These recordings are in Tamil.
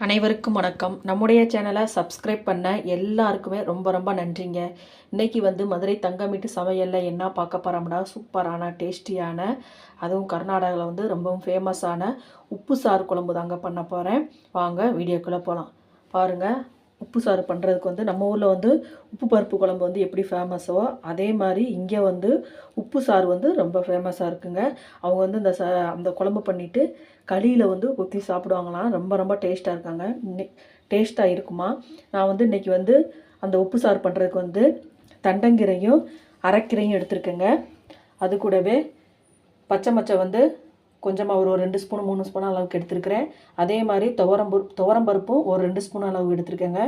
அனைவருக்கும் வணக்கம். நம்முடைய சேனலை சப்ஸ்கிரைப் பண்ண எல்லாருக்குமே ரொம்ப ரொம்ப நன்றிங்க. இன்றைக்கி மதுரை தங்கமீட்டு சமையலில் என்ன பார்க்க போகிறோம்னா, சூப்பரான டேஸ்டியான, அதுவும் கர்நாடகாவில் ரொம்பவும் ஃபேமஸான உப்பு சாறு குழம்பு தாங்க பண்ண போகிறேன். வாங்க வீடியோக்குள்ளே போகலாம். பாருங்கள், உப்பு சாறு பண்ணுறதுக்கு நம்ம ஊரில் உப்பு பருப்பு குழம்பு எப்படி ஃபேமஸோ அதே மாதிரி இங்கே உப்பு சாறு ரொம்ப ஃபேமஸாக இருக்குங்க. அவங்க இந்த அந்த குழம்பு பண்ணிவிட்டு களியில் ஊற்றி சாப்பிடுவாங்களாம். ரொம்ப ரொம்ப டேஸ்ட்டாக இருக்காங்க. டேஸ்ட்டாக இருக்குமா. நான் இன்றைக்கி அந்த உப்பு சாறு பண்ணுறதுக்கு தண்டங்கீரையும் அரைக்கீரையும் எடுத்துருக்கேங்க. அது கூடவே பச்சை மச்சை கொஞ்சமாக ஒரு 2 ஸ்பூன் 3 ஸ்பூன் அளவுக்கு எடுத்துருக்கிறேன். அதே மாதிரி துவரம்பருப்பும் ஒரு 2 ஸ்பூன் அளவு எடுத்துருக்கேங்க.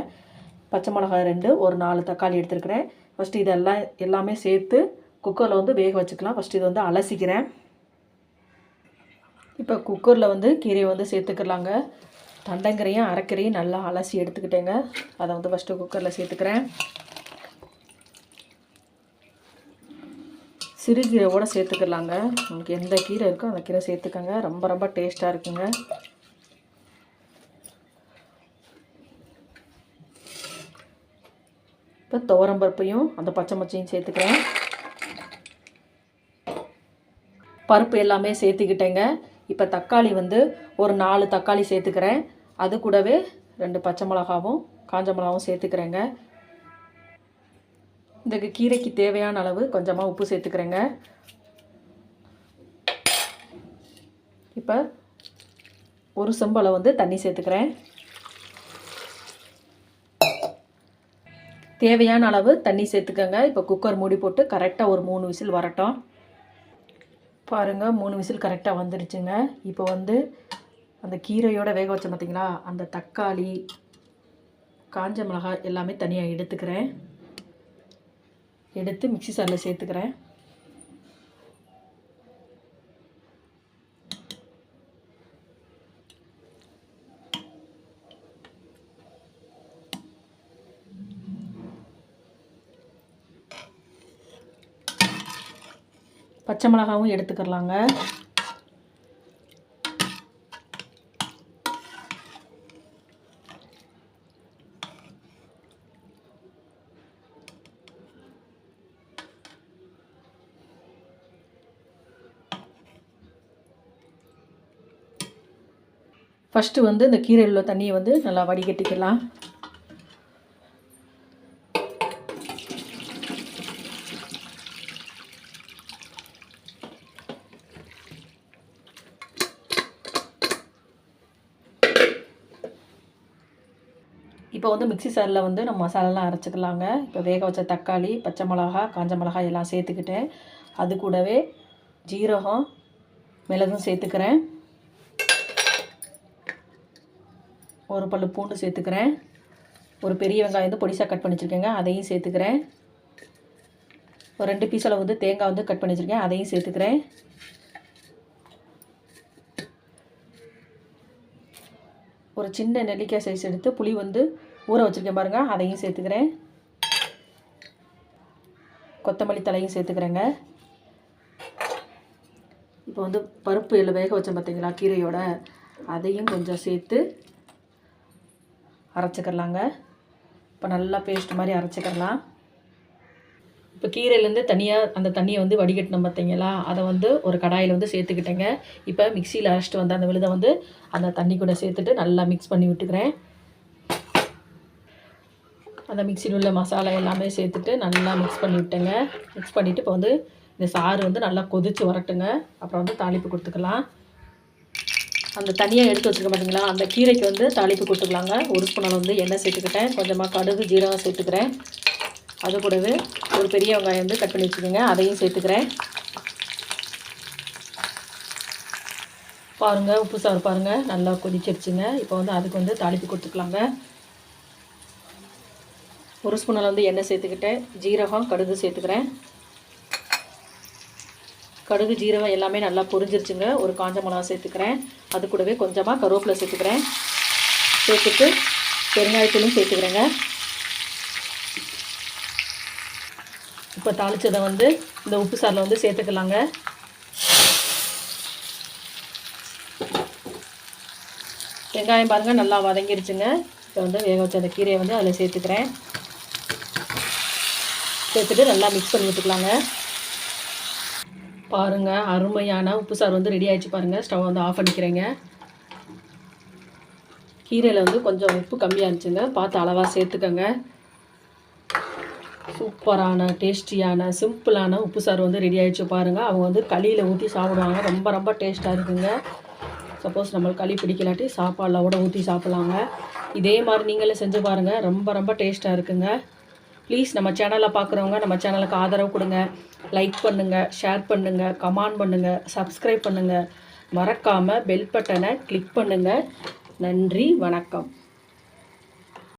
பச்சை மிளகாய் 2, ஒரு 4 தக்காளி எடுத்துருக்கிறேன். ஃபஸ்ட்டு இதெல்லாம் எல்லாமே சேர்த்து குக்கரில் வேக வச்சுக்கலாம். ஃபஸ்ட்டு இது அலசிக்கிறேன். இப்போ குக்கரில் கீரையை சேர்த்துக்கலாங்க. தண்டங்கீரையும் அரைக்கீரையும் நல்லா அலசி எடுத்துக்கிட்டேங்க. அதை ஃபஸ்ட்டு குக்கரில் சேர்த்துக்கிறேன். சிறுகீரையோடு சேர்த்துக்கலாங்க. உங்களுக்கு எந்த கீரை இருக்கோ அந்த கீரை சேர்த்துக்கோங்க. ரொம்ப ரொம்ப டேஸ்ட்டாக இருக்குங்க. இப்போ துவரம்பருப்பையும் அந்த பச்சை மச்சையும் சேர்த்துக்கிறேன். பருப்பு எல்லாமே சேர்த்துக்கிட்டேங்க. இப்போ தக்காளி ஒரு 4 தக்காளி சேர்த்துக்கிறேன். அது கூடவே 2 பச்சை மிளகாவும் காஞ்ச மிளகாவும் சேர்த்துக்கிறேங்க. இந்த கீரைக்கு தேவையான அளவு கொஞ்சமாக உப்பு சேர்த்துக்கிறேங்க. இப்போ ஒரு செம்பளை தண்ணி சேர்த்துக்கிறேன். தேவையான அளவு தண்ணி சேர்த்துக்கோங்க. இப்போ குக்கர் மூடி போட்டு கரெக்டாக ஒரு 3 விசில் வரட்டும். பாருங்கள், 3 விசில் கரெக்டாக வந்துடுச்சுங்க. இப்போ அந்த கீரையோடு வேக வச்சோம் பார்த்திங்களா, அந்த தக்காளி காஞ்ச மிளகாய் எல்லாமே தனியாக எடுத்துக்கிறேன். எடுத்து மிக்ஸி சாரில் சேர்த்துக்கிறேன். பச்சை மிளகாவும் எடுத்துக்கிறலாங்க. ஃபஸ்ட்டு இந்த கீரையில் உள்ள தண்ணியை நல்லா வடிகட்டிக்கலாம். இப்போ மிக்ஸி சாரில் நம்ம மசாலாலாம் அரைச்சிக்கலாங்க. இப்போ வேக வச்ச தக்காளி, பச்சை மிளகா, காஞ்ச மிளகாய் எல்லாம் சேர்த்துக்கிட்டேன். அது கூடவே ஜீரகம், மிளகும் சேர்த்துக்கிறேன். ஒரு பல்லு பூண்டு சேர்த்துக்கிறேன். ஒரு பெரிய வெங்காயம் பொடிசாக கட் பண்ணி வச்சுருக்கேங்க, அதையும் சேர்த்துக்கிறேன். ஒரு 2 பீஸ் அளவு தேங்காய் கட் பண்ணி வச்சுருக்கேன், அதையும் சேர்த்துக்கிறேன். ஒரு சின்ன நெல்லிக்காய் சைஸ் எடுத்து புளி ஊற வச்சுருக்கேன் பாருங்கள், அதையும் சேர்த்துக்கிறேன். கொத்தமல்லி தலையும் சேர்த்துக்கிறேங்க. இப்போ பருப்பு எல்லாம் வேக வச்சேன் பார்த்தீங்களா கீரையோட, அதையும் கொஞ்சம் சேர்த்து அரைச்சிக்கிறலாங்க. இப்போ நல்லா பேஸ்ட் மாதிரி அரைச்சிக்கிறலாம். இப்போ கீரையிலேருந்து தனியாக அந்த தண்ணியை வடிகட்டினோம் பார்த்தீங்களா, அதை ஒரு கடாயில் சேர்த்துக்கிட்டேங்க. இப்போ மிக்சியில் அரைச்சிட்டு அந்த விழுதை அந்த தண்ணி கூட சேர்த்துட்டு நல்லா மிக்ஸ் பண்ணி விட்டுக்கிறேன். அந்த மிக்சியில் உள்ள மசாலா எல்லாமே சேர்த்துட்டு நல்லா மிக்ஸ் பண்ணி விட்டேங்க. மிக்ஸ் பண்ணிவிட்டு இப்போ இந்த சாறு நல்லா கொதித்து வரட்டுங்க. அப்புறம் தாளிப்பு கொடுத்துக்கலாம். அந்த தனியாக எடுத்து வச்சுருக்க பார்த்தீங்களா, அந்த கீரைக்கு தாளிப்பு கொடுத்துக்கலாங்க. ஒரு ஸ்பூன் அளவு எண்ணெய் சேர்த்துக்கிட்டேன். கொஞ்சமாக கடுகு ஜீரகம் சேர்த்துக்கிறேன். அது கூடவே ஒரு பெரிய வெங்காயம் கட் பண்ணி வச்சுக்கோங்க, அதையும் சேர்த்துக்கிறேன். பாருங்கள், உப்பு சாறு பாருங்கள் நல்லா கொதிச்சிருச்சுங்க. இப்போ அதுக்கு தாளிப்பு கொடுத்துக்கலாங்க. ஒரு ஸ்பூன் அளவு எண்ணெய் சேர்த்துக்கிட்டேன். ஜீரகம் கடுகு சேர்த்துக்கிறேன். கடுகு ஜீரகம் எல்லாமே நல்லா பொரிஞ்சிருச்சுங்க. ஒரு காஞ்ச மிளகா சேர்த்துக்கிறேன். அது கூடவே கொஞ்சமாக கருவேப்பிலை சேர்த்துக்கிறேன். சேர்த்துட்டு பெருங்காயத்தூளும் சேர்த்துக்கிறேங்க. இப்போ தாளித்ததை இந்த உப்பு சாரில் சேர்த்துக்கலாங்க. வெங்காயம் பாருங்கள் நல்லா வதங்கிருச்சுங்க. இப்போ வந்து வேக வச்ச அந்த கீரையை வந்து அதில் சேர்த்துக்கிறேன். சேர்த்துட்டு நல்லா மிக்ஸ் பண்ணி விட்டுக்கலாங்க. பாருங்கள் அருமையான உப்பு சாறு வந்து ரெடி ஆகிடுச்சு பாருங்கள். ஸ்டவ் வந்து ஆஃப் பண்ணிக்கிறேங்க. கீரையில் வந்து கொஞ்சம் உப்பு கம்மியாக இருந்துச்சுங்க, பார்த்து அளவாக சேர்த்துக்கோங்க. சூப்பரான டேஸ்டியான சிம்பிளான உப்பு சாறு வந்து ரெடி ஆகிடுச்சு பாருங்கள். அவங்க வந்து களியில் ஊற்றி சாப்பிடுவாங்க. ரொம்ப ரொம்ப டேஸ்ட்டாக இருக்குங்க. சப்போஸ் நம்மளுக்கு களி பிடிக்கலாட்டி சாப்பாடில் கூட ஊற்றி சாப்பிட்லாங்க. இதே மாதிரி நீங்களே செஞ்சு பாருங்கள். ரொம்ப ரொம்ப டேஸ்ட்டாக இருக்குங்க. ப்ளீஸ் நம்ம சேனலை பார்க்குறவங்க நம்ம சேனலுக்கு ஆதரவு கொடுங்க. லைக் பண்ணுங்கள், ஷேர் பண்ணுங்கள், கமெண்ட் பண்ணுங்கள், சப்ஸ்கிரைப் பண்ணுங்கள். மறக்காமல் பெல் பட்டனை கிளிக் பண்ணுங்கள். நன்றி, வணக்கம்.